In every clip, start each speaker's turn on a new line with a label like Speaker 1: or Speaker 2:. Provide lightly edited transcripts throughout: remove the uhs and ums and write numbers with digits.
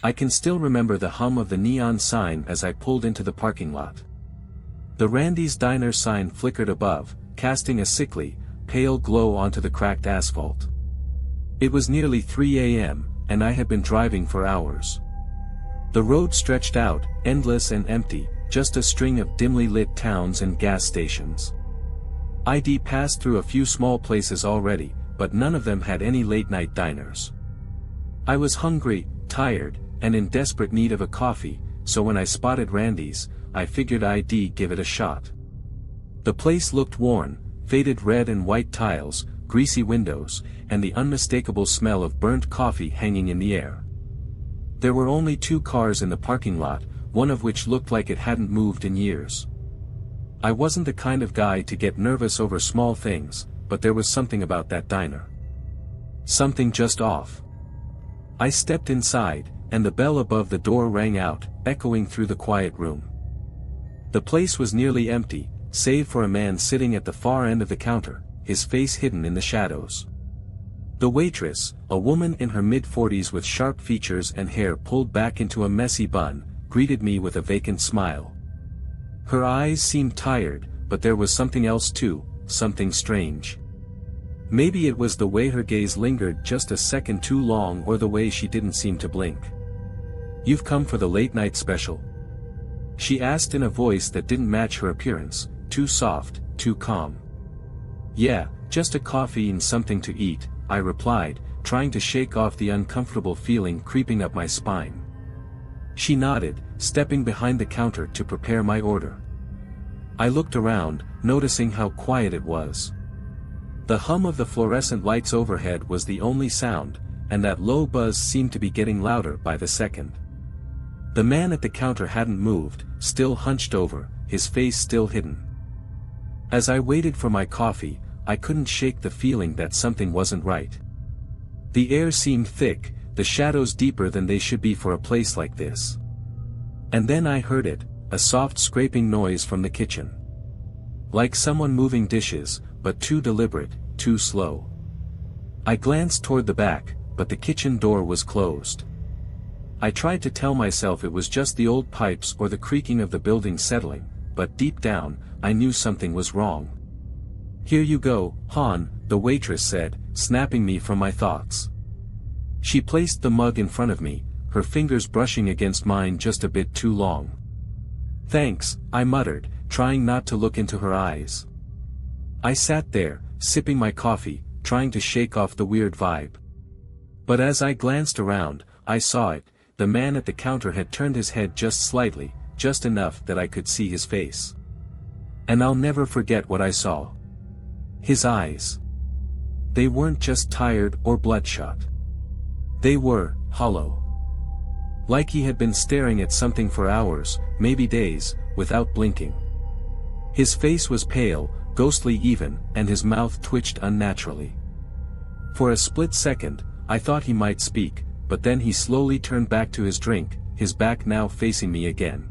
Speaker 1: I can still remember the hum of the neon sign as I pulled into the parking lot. The Randy's Diner sign flickered above, casting a sickly, pale glow onto the cracked asphalt. It was nearly 3 a.m., and I had been driving for hours. The road stretched out, endless and empty, just a string of dimly lit towns and gas stations. I'd passed through a few small places already, but none of them had any late-night diners. I was hungry, tired, and in desperate need of a coffee, so when I spotted Randy's, I figured I'd give it a shot. The place looked worn, faded red and white tiles, greasy windows, and the unmistakable smell of burnt coffee hanging in the air. There were only 2 cars in the parking lot, one of which looked like it hadn't moved in years. I wasn't the kind of guy to get nervous over small things, but there was something about that diner. Something just off. I stepped inside, and the bell above the door rang out, echoing through the quiet room. The place was nearly empty, save for a man sitting at the far end of the counter, his face hidden in the shadows. The waitress, a woman in her mid-40s with sharp features and hair pulled back into a messy bun, greeted me with a vacant smile. Her eyes seemed tired, but there was something else too, something strange. Maybe it was the way her gaze lingered just a second too long or the way she didn't seem to blink. "You've come for the late-night special?" she asked in a voice that didn't match her appearance, too soft, too calm. "Yeah, just a coffee and something to eat," I replied, trying to shake off the uncomfortable feeling creeping up my spine. She nodded, stepping behind the counter to prepare my order. I looked around, noticing how quiet it was. The hum of the fluorescent lights overhead was the only sound, and that low buzz seemed to be getting louder by the second. The man at the counter hadn't moved, still hunched over, his face still hidden. As I waited for my coffee, I couldn't shake the feeling that something wasn't right. The air seemed thick, the shadows deeper than they should be for a place like this. And then I heard it, a soft scraping noise from the kitchen. Like someone moving dishes, but too deliberate, too slow. I glanced toward the back, but the kitchen door was closed. I tried to tell myself it was just the old pipes or the creaking of the building settling, but deep down, I knew something was wrong. "Here you go, hon," the waitress said, snapping me from my thoughts. She placed the mug in front of me, her fingers brushing against mine just a bit too long. "Thanks," I muttered, trying not to look into her eyes. I sat there, sipping my coffee, trying to shake off the weird vibe. But as I glanced around, I saw it, the man at the counter had turned his head just slightly, just enough that I could see his face. And I'll never forget what I saw. His eyes. They weren't just tired or bloodshot. They were hollow. Like he had been staring at something for hours, maybe days, without blinking. His face was pale, ghostly even, and his mouth twitched unnaturally. For a split second, I thought he might speak, but then he slowly turned back to his drink, his back now facing me again.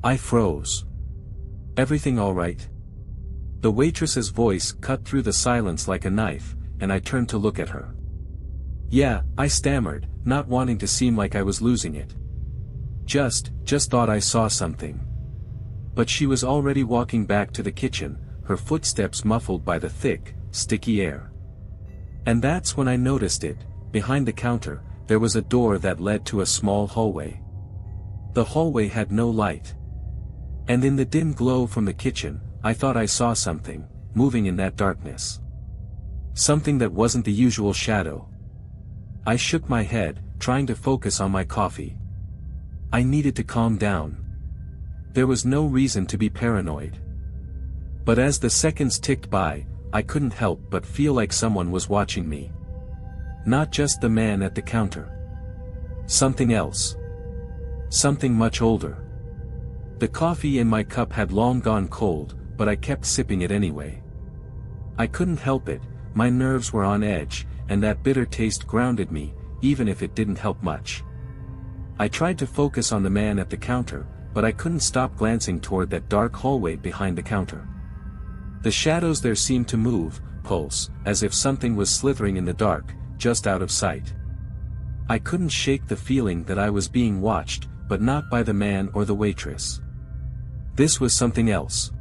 Speaker 1: I froze. "Everything all right?" The waitress's voice cut through the silence like a knife, and I turned to look at her. "Yeah," I stammered, not wanting to seem like I was losing it. Just thought I saw something." But she was already walking back to the kitchen, her footsteps muffled by the thick, sticky air. And that's when I noticed it. Behind the counter, there was a door that led to a small hallway. The hallway had no light. And in the dim glow from the kitchen, I thought I saw something, moving in that darkness. Something that wasn't the usual shadow. I shook my head, trying to focus on my coffee. I needed to calm down. There was no reason to be paranoid. But as the seconds ticked by, I couldn't help but feel like someone was watching me. Not just the man at the counter. Something else. Something much older. The coffee in my cup had long gone cold, but I kept sipping it anyway. I couldn't help it, my nerves were on edge, and that bitter taste grounded me, even if it didn't help much. I tried to focus on the man at the counter, but I couldn't stop glancing toward that dark hallway behind the counter. The shadows there seemed to move, pulse, as if something was slithering in the dark, just out of sight. I couldn't shake the feeling that I was being watched, but not by the man or the waitress. This was something else.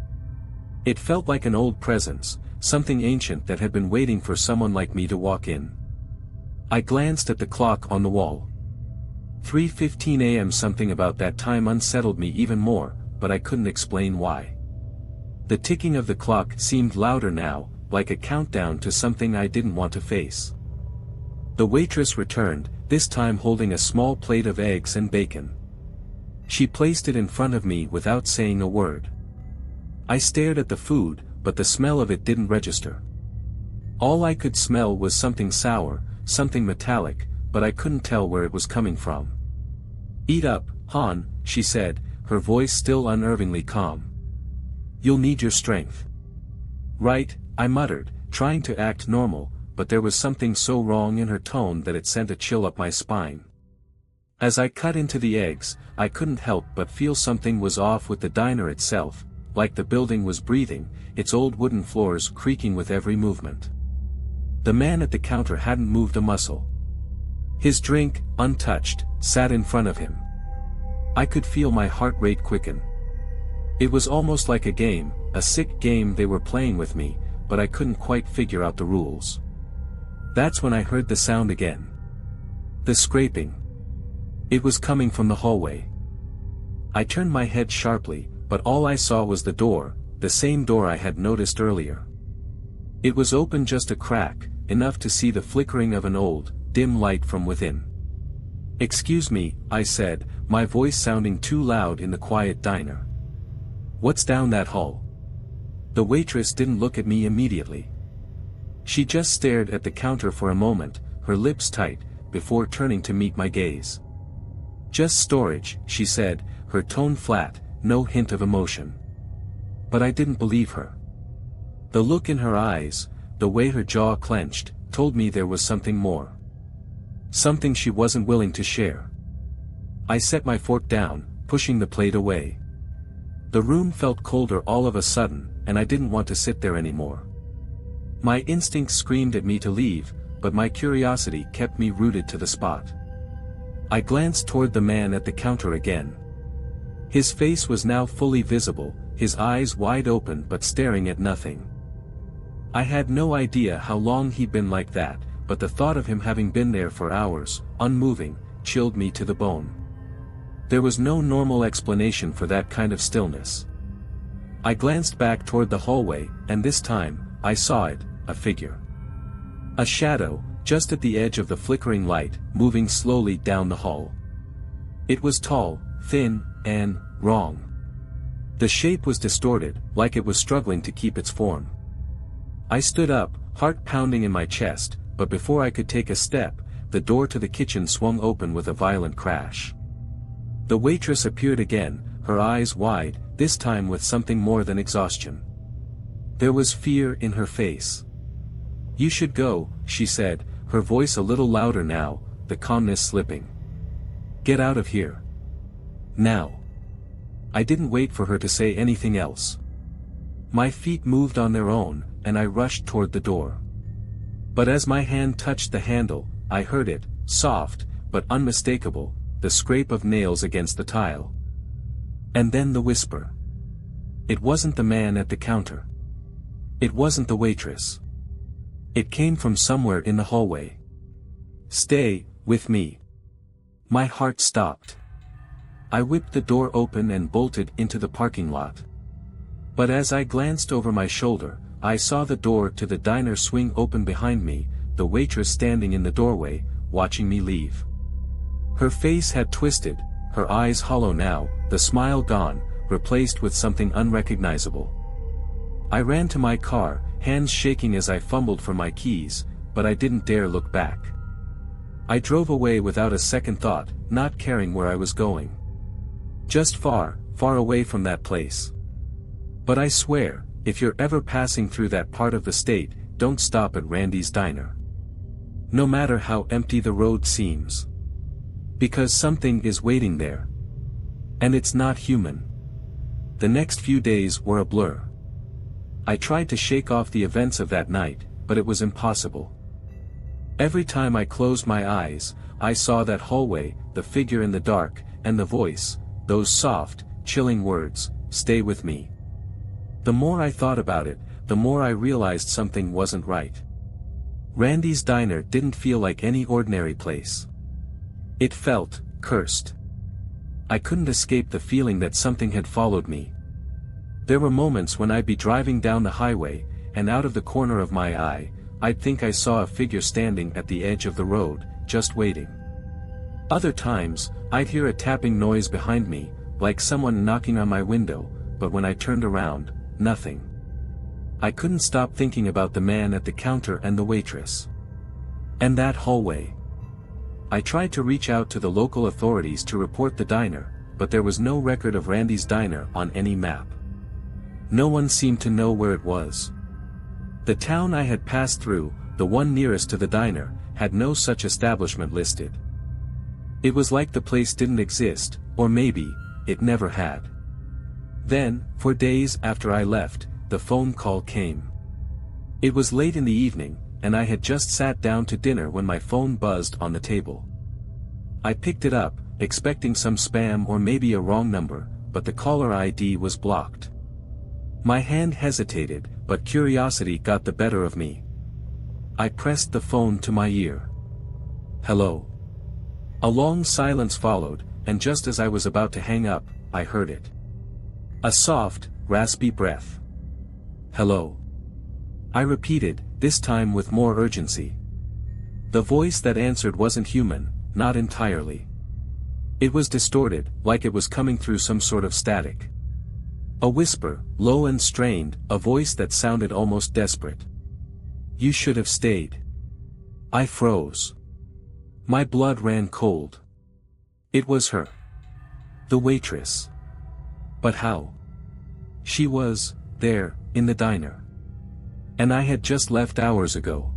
Speaker 1: It felt like an old presence, something ancient that had been waiting for someone like me to walk in. I glanced at the clock on the wall. 3:15 a.m. Something about that time unsettled me even more, but I couldn't explain why. The ticking of the clock seemed louder now, like a countdown to something I didn't want to face. The waitress returned, this time holding a small plate of eggs and bacon. She placed it in front of me without saying a word. I stared at the food, but the smell of it didn't register. All I could smell was something sour, something metallic, but I couldn't tell where it was coming from. "Eat up, Han," she said, her voice still unnervingly calm. "You'll need your strength." "Right," I muttered, trying to act normal, but there was something so wrong in her tone that it sent a chill up my spine. As I cut into the eggs, I couldn't help but feel something was off with the diner itself, like the building was breathing, its old wooden floors creaking with every movement. The man at the counter hadn't moved a muscle. His drink, untouched, sat in front of him. I could feel my heart rate quicken. It was almost like a game, a sick game they were playing with me, but I couldn't quite figure out the rules. That's when I heard the sound again. The scraping. It was coming from the hallway. I turned my head sharply, but all I saw was the door, the same door I had noticed earlier. It was open just a crack, enough to see the flickering of an old, dim light from within. "Excuse me," I said, my voice sounding too loud in the quiet diner. "What's down that hall?" The waitress didn't look at me immediately. She just stared at the counter for a moment, her lips tight, before turning to meet my gaze. "Just storage," she said, her tone flat, no hint of emotion. But I didn't believe her. The look in her eyes, the way her jaw clenched, told me there was something more. Something she wasn't willing to share. I set my fork down, pushing the plate away. The room felt colder all of a sudden, and I didn't want to sit there anymore. My instincts screamed at me to leave, but my curiosity kept me rooted to the spot. I glanced toward the man at the counter again. His face was now fully visible, his eyes wide open but staring at nothing. I had no idea how long he'd been like that, but the thought of him having been there for hours, unmoving, chilled me to the bone. There was no normal explanation for that kind of stillness. I glanced back toward the hallway, and this time, I saw it, a figure. A shadow, just at the edge of the flickering light, moving slowly down the hall. It was tall, thin, and wrong. The shape was distorted, like it was struggling to keep its form. I stood up, heart pounding in my chest, but before I could take a step, the door to the kitchen swung open with a violent crash. The waitress appeared again, her eyes wide, this time with something more than exhaustion. There was fear in her face. "You should go," she said, her voice a little louder now, the calmness slipping. "Get out of here. Now." I didn't wait for her to say anything else. My feet moved on their own, and I rushed toward the door. But as my hand touched the handle, I heard it, soft, but unmistakable, the scrape of nails against the tile. And then the whisper. It wasn't the man at the counter. It wasn't the waitress. It came from somewhere in the hallway. "Stay with me." My heart stopped. I whipped the door open and bolted into the parking lot. But as I glanced over my shoulder, I saw the door to the diner swing open behind me, the waitress standing in the doorway, watching me leave. Her face had twisted, her eyes hollow now, the smile gone, replaced with something unrecognizable. I ran to my car, hands shaking as I fumbled for my keys, but I didn't dare look back. I drove away without a second thought, not caring where I was going. Just far, far away from that place. But I swear, if you're ever passing through that part of the state, don't stop at Randy's Diner. No matter how empty the road seems. Because something is waiting there. And it's not human. The next few days were a blur. I tried to shake off the events of that night, but it was impossible. Every time I closed my eyes, I saw that hallway, the figure in the dark, and the voice, those soft, chilling words, "Stay with me." The more I thought about it, the more I realized something wasn't right. Randy's diner didn't feel like any ordinary place. It felt cursed. I couldn't escape the feeling that something had followed me. There were moments when I'd be driving down the highway, and out of the corner of my eye, I'd think I saw a figure standing at the edge of the road, just waiting. Other times, I'd hear a tapping noise behind me, like someone knocking on my window, but when I turned around, nothing. I couldn't stop thinking about the man at the counter and the waitress. And that hallway. I tried to reach out to the local authorities to report the diner, but there was no record of Randy's diner on any map. No one seemed to know where it was. The town I had passed through, the one nearest to the diner, had no such establishment listed. It was like the place didn't exist, or maybe, it never had. Then, for days after I left, the phone call came. It was late in the evening, and I had just sat down to dinner when my phone buzzed on the table. I picked it up, expecting some spam or maybe a wrong number, but the caller ID was blocked. My hand hesitated, but curiosity got the better of me. I pressed the phone to my ear. "Hello." A long silence followed, and just as I was about to hang up, I heard it. A soft, raspy breath. "Hello." I repeated, this time with more urgency. The voice that answered wasn't human, not entirely. It was distorted, like it was coming through some sort of static. A whisper, low and strained, a voice that sounded almost desperate. "You should have stayed." I froze. My blood ran cold. It was her. The waitress. But how? She was there, in the diner. And I had just left hours ago.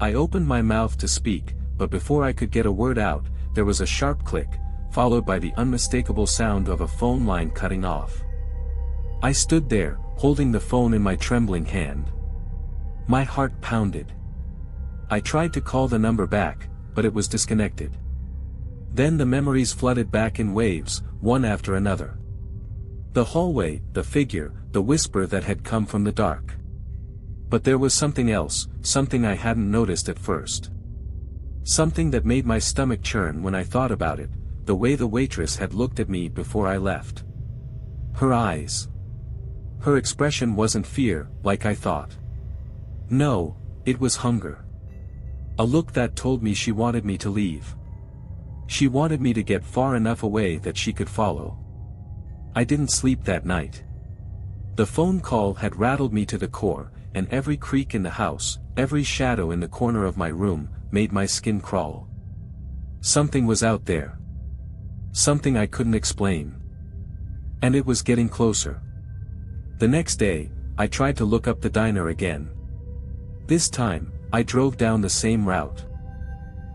Speaker 1: I opened my mouth to speak, but before I could get a word out, there was a sharp click, followed by the unmistakable sound of a phone line cutting off. I stood there, holding the phone in my trembling hand. My heart pounded. I tried to call the number back, but it was disconnected. Then the memories flooded back in waves, one after another. The hallway, the figure, the whisper that had come from the dark. But there was something else, something I hadn't noticed at first. Something that made my stomach churn when I thought about it, the way the waitress had looked at me before I left. Her eyes. Her expression wasn't fear, like I thought. No, it was hunger. A look that told me she wanted me to leave. She wanted me to get far enough away that she could follow. I didn't sleep that night. The phone call had rattled me to the core, and every creak in the house, every shadow in the corner of my room, made my skin crawl. Something was out there. Something I couldn't explain. And it was getting closer. The next day, I tried to look up the diner again. This time, I drove down the same route.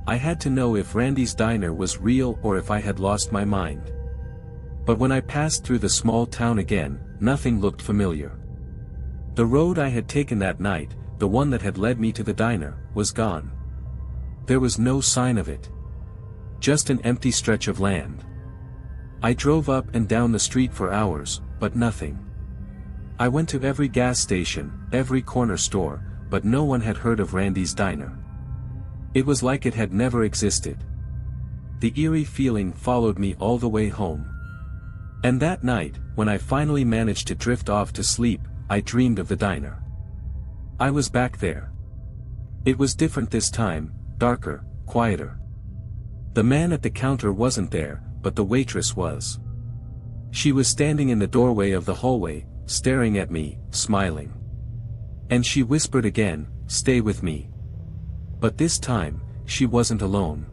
Speaker 1: I had to know if Randy's diner was real or if I had lost my mind. But when I passed through the small town again, nothing looked familiar. The road I had taken that night, the one that had led me to the diner, was gone. There was no sign of it. Just an empty stretch of land. I drove up and down the street for hours, but nothing. I went to every gas station, every corner store, but no one had heard of Randy's diner. It was like it had never existed. The eerie feeling followed me all the way home. And that night, when I finally managed to drift off to sleep, I dreamed of the diner. I was back there. It was different this time, darker, quieter. The man at the counter wasn't there, but the waitress was. She was standing in the doorway of the hallway, staring at me, smiling. And she whispered again, "Stay with me." But this time, she wasn't alone.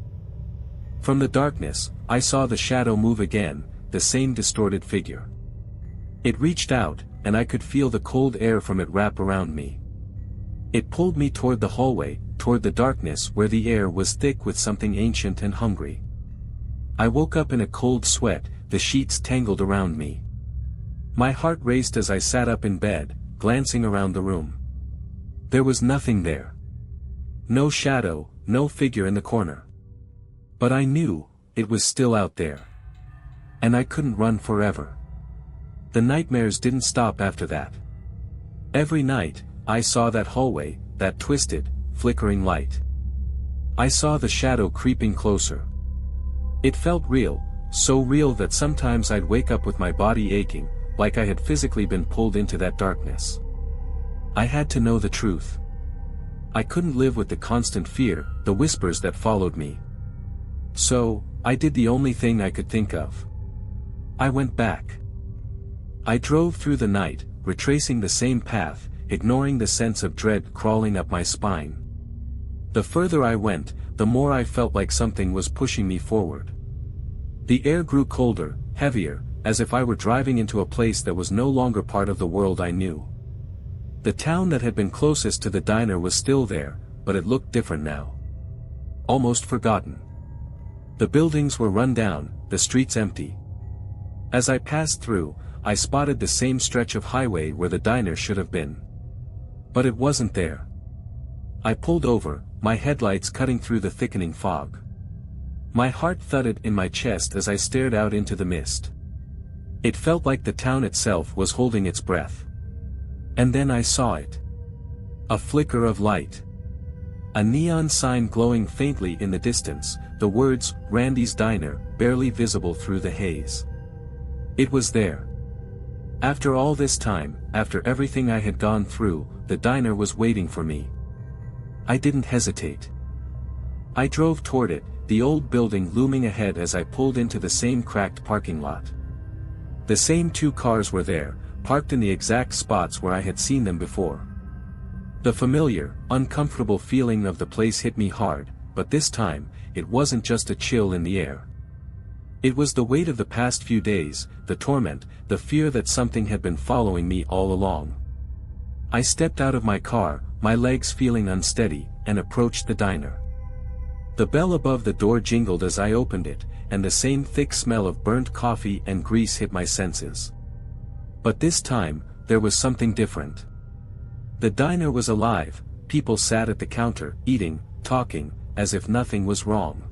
Speaker 1: From the darkness, I saw the shadow move again, the same distorted figure. It reached out, and I could feel the cold air from it wrap around me. It pulled me toward the hallway, toward the darkness where the air was thick with something ancient and hungry. I woke up in a cold sweat, the sheets tangled around me. My heart raced as I sat up in bed, glancing around the room. There was nothing there. No shadow, no figure in the corner. But I knew, it was still out there. And I couldn't run forever. The nightmares didn't stop after that. Every night, I saw that hallway, that twisted, flickering light. I saw the shadow creeping closer. It felt real, so real that sometimes I'd wake up with my body aching, like I had physically been pulled into that darkness. I had to know the truth. I couldn't live with the constant fear, the whispers that followed me. So, I did the only thing I could think of. I went back. I drove through the night, retracing the same path, ignoring the sense of dread crawling up my spine. The further I went, the more I felt like something was pushing me forward. The air grew colder, heavier, as if I were driving into a place that was no longer part of the world I knew. The town that had been closest to the diner was still there, but it looked different now. Almost forgotten. The buildings were run down, the streets empty. As I passed through, I spotted the same stretch of highway where the diner should have been. But it wasn't there. I pulled over, my headlights cutting through the thickening fog. My heart thudded in my chest as I stared out into the mist. It felt like the town itself was holding its breath. And then I saw it. A flicker of light. A neon sign glowing faintly in the distance, the words, "Randy's Diner," barely visible through the haze. It was there. After all this time, after everything I had gone through, the diner was waiting for me. I didn't hesitate. I drove toward it, the old building looming ahead as I pulled into the same cracked parking lot. The same two cars were there, parked in the exact spots where I had seen them before. The familiar, uncomfortable feeling of the place hit me hard, but this time, it wasn't just a chill in the air. It was the weight of the past few days, the torment, the fear that something had been following me all along. I stepped out of my car, my legs feeling unsteady, and approached the diner. The bell above the door jingled as I opened it, and the same thick smell of burnt coffee and grease hit my senses. But this time, there was something different. The diner was alive, people sat at the counter, eating, talking, as if nothing was wrong.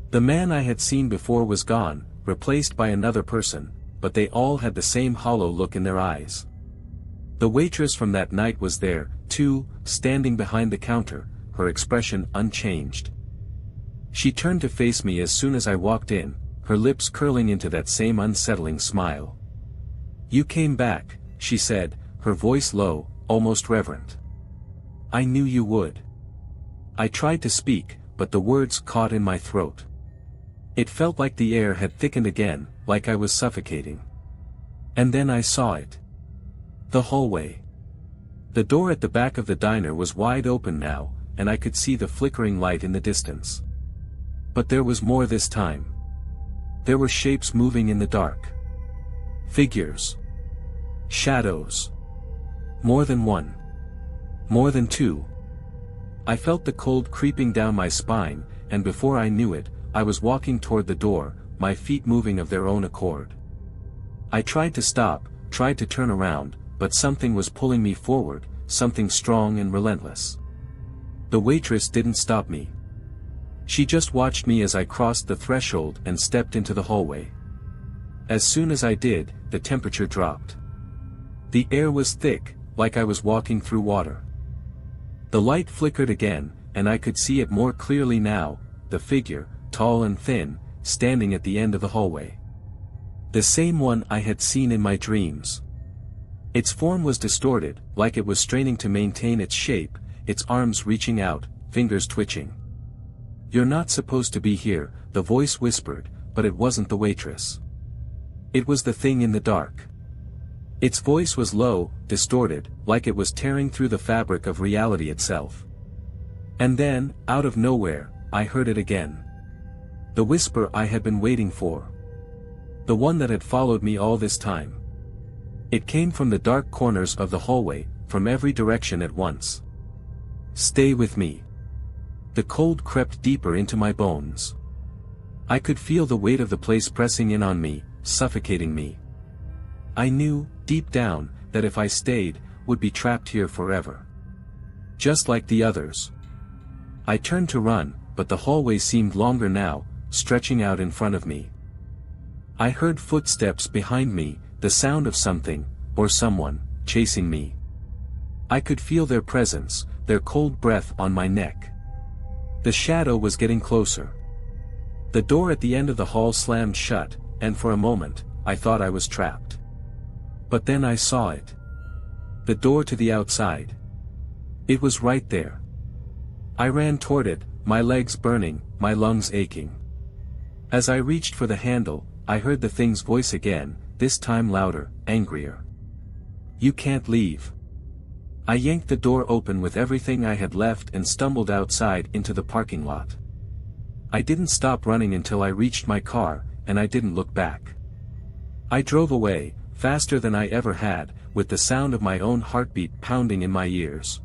Speaker 1: The man I had seen before was gone, replaced by another person, but they all had the same hollow look in their eyes. The waitress from that night was there, too, standing behind the counter, her expression unchanged. She turned to face me as soon as I walked in, her lips curling into that same unsettling smile. "You came back," she said, her voice low, almost reverent. "I knew you would." I tried to speak, but the words caught in my throat. It felt like the air had thickened again, like I was suffocating. And then I saw it. The hallway. The door at the back of the diner was wide open now, and I could see the flickering light in the distance. But there was more this time. There were shapes moving in the dark. Figures. Shadows. More than one. More than two. I felt the cold creeping down my spine, and before I knew it, I was walking toward the door, my feet moving of their own accord. I tried to stop, tried to turn around, but something was pulling me forward, something strong and relentless. The waitress didn't stop me. She just watched me as I crossed the threshold and stepped into the hallway. As soon as I did, the temperature dropped. The air was thick, like I was walking through water. The light flickered again, and I could see it more clearly now, the figure, tall and thin, standing at the end of the hallway. The same one I had seen in my dreams. Its form was distorted, like it was straining to maintain its shape, its arms reaching out, fingers twitching. "You're not supposed to be here," the voice whispered, but it wasn't the waitress. It was the thing in the dark. Its voice was low, distorted, like it was tearing through the fabric of reality itself. And then, out of nowhere, I heard it again. The whisper I had been waiting for. The one that had followed me all this time. It came from the dark corners of the hallway, from every direction at once. "Stay with me." The cold crept deeper into my bones. I could feel the weight of the place pressing in on me, suffocating me. I knew, deep down, that if I stayed, would be trapped here forever. Just like the others. I turned to run, but the hallway seemed longer now, stretching out in front of me. I heard footsteps behind me, the sound of something, or someone, chasing me. I could feel their presence, their cold breath on my neck. The shadow was getting closer. The door at the end of the hall slammed shut, and for a moment, I thought I was trapped. But then I saw it. The door to the outside. It was right there. I ran toward it, my legs burning, my lungs aching. As I reached for the handle, I heard the thing's voice again, this time louder, angrier. "You can't leave." I yanked the door open with everything I had left and stumbled outside into the parking lot. I didn't stop running until I reached my car, and I didn't look back. I drove away, faster than I ever had, with the sound of my own heartbeat pounding in my ears.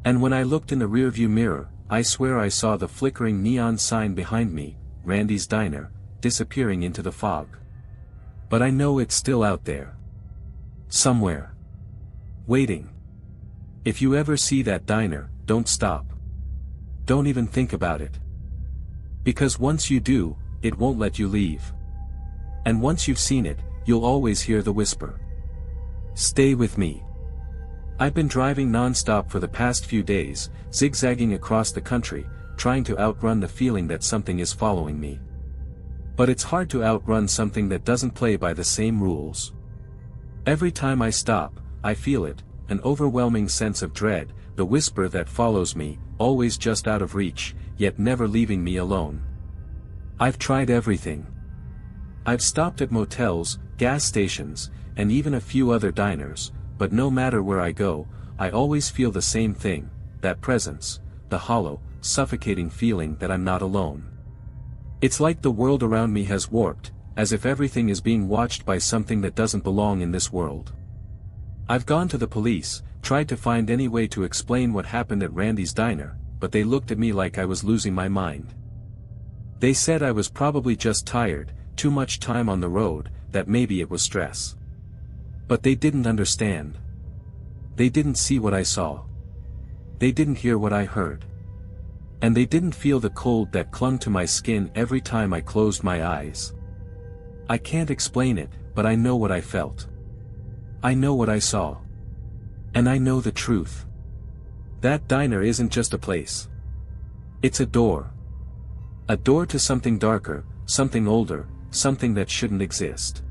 Speaker 1: And when I looked in the rearview mirror, I swear I saw the flickering neon sign behind me, Randy's Diner, disappearing into the fog. But I know it's still out there. Somewhere. Waiting. If you ever see that diner, don't stop. Don't even think about it. Because once you do, it won't let you leave. And once you've seen it, you'll always hear the whisper. Stay with me. I've been driving non-stop for the past few days, zigzagging across the country, trying to outrun the feeling that something is following me. But it's hard to outrun something that doesn't play by the same rules. Every time I stop, I feel it, an overwhelming sense of dread, the whisper that follows me, always just out of reach, yet never leaving me alone. I've tried everything. I've stopped at motels, gas stations, and even a few other diners, but no matter where I go, I always feel the same thing, that presence, the hollow, suffocating feeling that I'm not alone. It's like the world around me has warped, as if everything is being watched by something that doesn't belong in this world. I've gone to the police, tried to find any way to explain what happened at Randy's Diner, but they looked at me like I was losing my mind. They said I was probably just tired, too much time on the road, that maybe it was stress. But they didn't understand. They didn't see what I saw. They didn't hear what I heard. And they didn't feel the cold that clung to my skin every time I closed my eyes. I can't explain it, but I know what I felt. I know what I saw. And I know the truth. That diner isn't just a place. It's a door. A door to something darker, something older, something that shouldn't exist.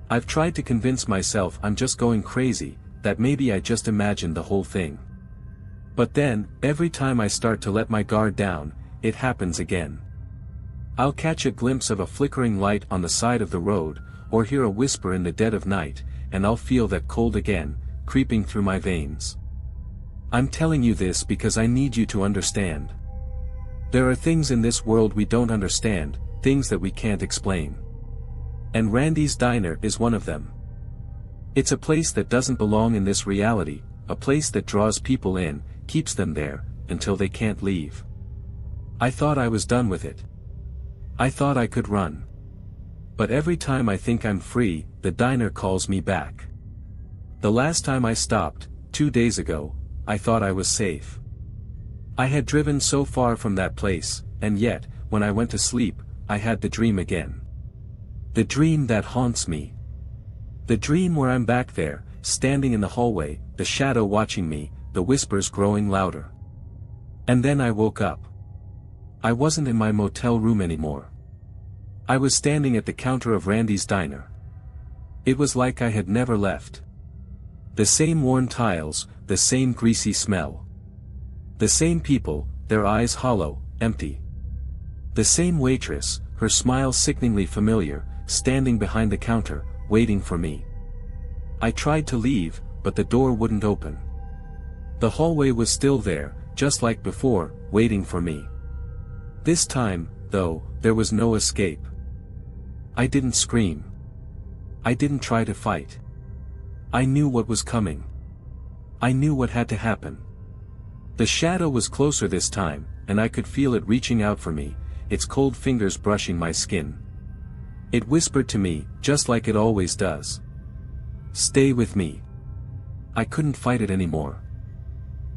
Speaker 1: I've tried to convince myself I'm just going crazy, that maybe I just imagined the whole thing. But then, every time I start to let my guard down, it happens again. I'll catch a glimpse of a flickering light on the side of the road, or hear a whisper in the dead of night, and I'll feel that cold again, creeping through my veins. I'm telling you this because I need you to understand. There are things in this world we don't understand, things that we can't explain. And Randy's Diner is one of them. It's a place that doesn't belong in this reality, a place that draws people in, keeps them there, until they can't leave. I thought I was done with it. I thought I could run. But every time I think I'm free, the diner calls me back. The last time I stopped, 2 days ago, I thought I was safe. I had driven so far from that place, and yet, when I went to sleep, I had the dream again. The dream that haunts me. The dream where I'm back there, standing in the hallway, the shadow watching me, the whispers growing louder. And then I woke up. I wasn't in my motel room anymore. I was standing at the counter of Randy's Diner. It was like I had never left. The same worn tiles, the same greasy smell. The same people, their eyes hollow, empty. The same waitress, her smile sickeningly familiar, standing behind the counter, waiting for me. I tried to leave, but the door wouldn't open. The hallway was still there, just like before, waiting for me. This time, though, there was no escape. I didn't scream. I didn't try to fight. I knew what was coming. I knew what had to happen. The shadow was closer this time, and I could feel it reaching out for me, its cold fingers brushing my skin. It whispered to me, just like it always does. Stay with me. I couldn't fight it anymore.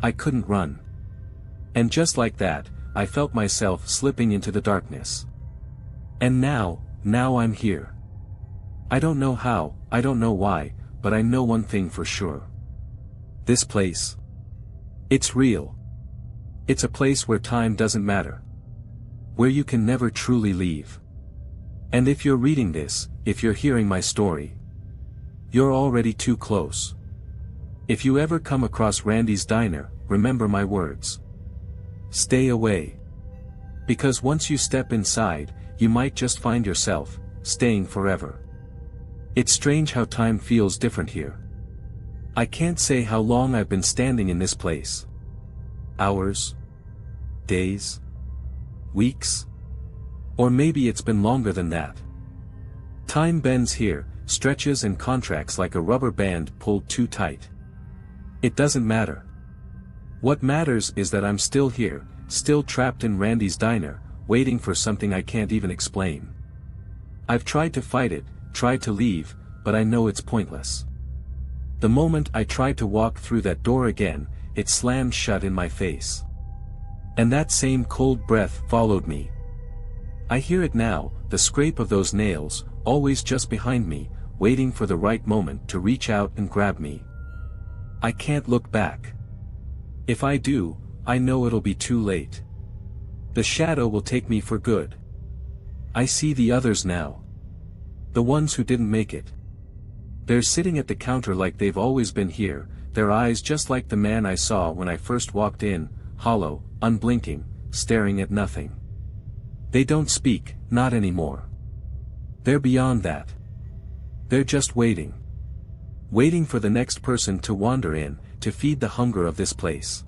Speaker 1: I couldn't run. And just like that, I felt myself slipping into the darkness. And now I'm here. I don't know how, I don't know why, but I know one thing for sure. This place. It's real. It's a place where time doesn't matter. Where you can never truly leave. And if you're reading this, if you're hearing my story, you're already too close. If you ever come across Randy's Diner, remember my words. Stay away. Because once you step inside, you might just find yourself staying forever. It's strange how time feels different here. I can't say how long I've been standing in this place. Hours? Days? Weeks? Or maybe it's been longer than that. Time bends here, stretches and contracts like a rubber band pulled too tight. It doesn't matter. What matters is that I'm still here, still trapped in Randy's Diner, waiting for something I can't even explain. I've tried to fight it, tried to leave, but I know it's pointless. The moment I tried to walk through that door again, it slammed shut in my face. And that same cold breath followed me. I hear it now, the scrape of those nails, always just behind me, waiting for the right moment to reach out and grab me. I can't look back. If I do, I know it'll be too late. The shadow will take me for good. I see the others now. The ones who didn't make it. They're sitting at the counter like they've always been here, their eyes just like the man I saw when I first walked in, hollow, unblinking, staring at nothing. They don't speak, not anymore. They're beyond that. They're just waiting. Waiting for the next person to wander in, to feed the hunger of this place.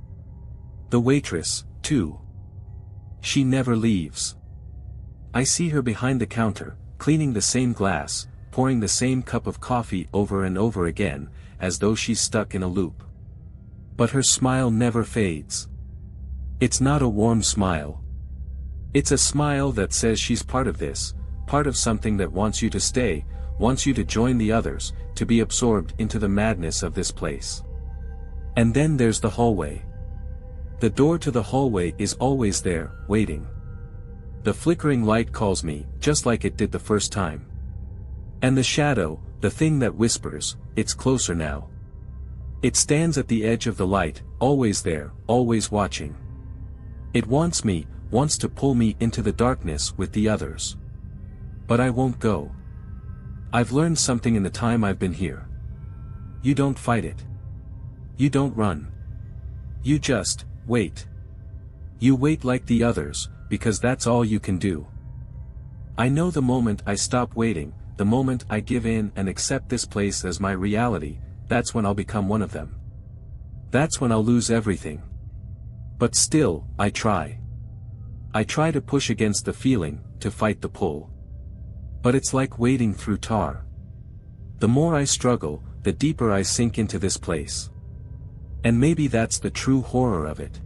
Speaker 1: The waitress, too. She never leaves. I see her behind the counter, cleaning the same glass, pouring the same cup of coffee over and over again, as though she's stuck in a loop. But her smile never fades. It's not a warm smile. It's a smile that says she's part of this, part of something that wants you to stay, wants you to join the others, to be absorbed into the madness of this place. And then there's the hallway. The door to the hallway is always there, waiting. The flickering light calls me, just like it did the first time. And the shadow, the thing that whispers, it's closer now. It stands at the edge of the light, always there, always watching. It wants me, wants to pull me into the darkness with the others. But I won't go. I've learned something in the time I've been here. You don't fight it. You don't run. You just wait. You wait like the others, because that's all you can do. I know the moment I stop waiting, the moment I give in and accept this place as my reality, that's when I'll become one of them. That's when I'll lose everything. But still, I try. I try to push against the feeling, to fight the pull. But it's like wading through tar. The more I struggle, the deeper I sink into this place. And maybe that's the true horror of it.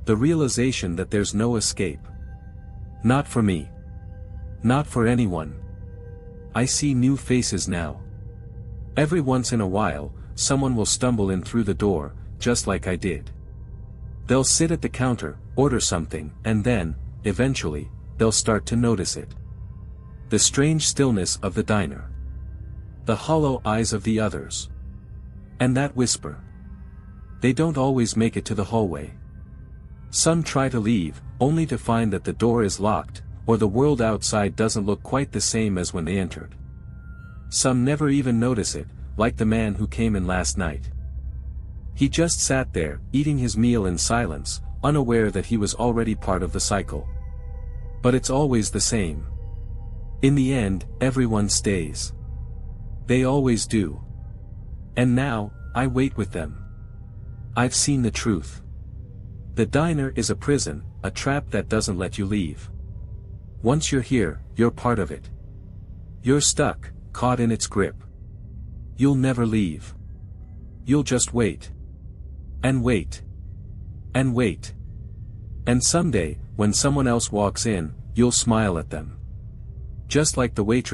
Speaker 1: The realization that there's no escape. Not for me. Not for anyone. I see new faces now. Every once in a while, someone will stumble in through the door, just like I did. They'll sit at the counter, order something, and then, eventually, they'll start to notice it. The strange stillness of the diner. The hollow eyes of the others. And that whisper. They don't always make it to the hallway. Some try to leave, only to find that the door is locked, or the world outside doesn't look quite the same as when they entered. Some never even notice it, like the man who came in last night. He just sat there, eating his meal in silence, unaware that he was already part of the cycle. But it's always the same. In the end, everyone stays. They always do. And now, I wait with them. I've seen the truth. The diner is a prison, a trap that doesn't let you leave. Once you're here, you're part of it. You're stuck, caught in its grip. You'll never leave. You'll just wait. And wait. And wait. And someday, when someone else walks in, you'll smile at them. Just like the waitress.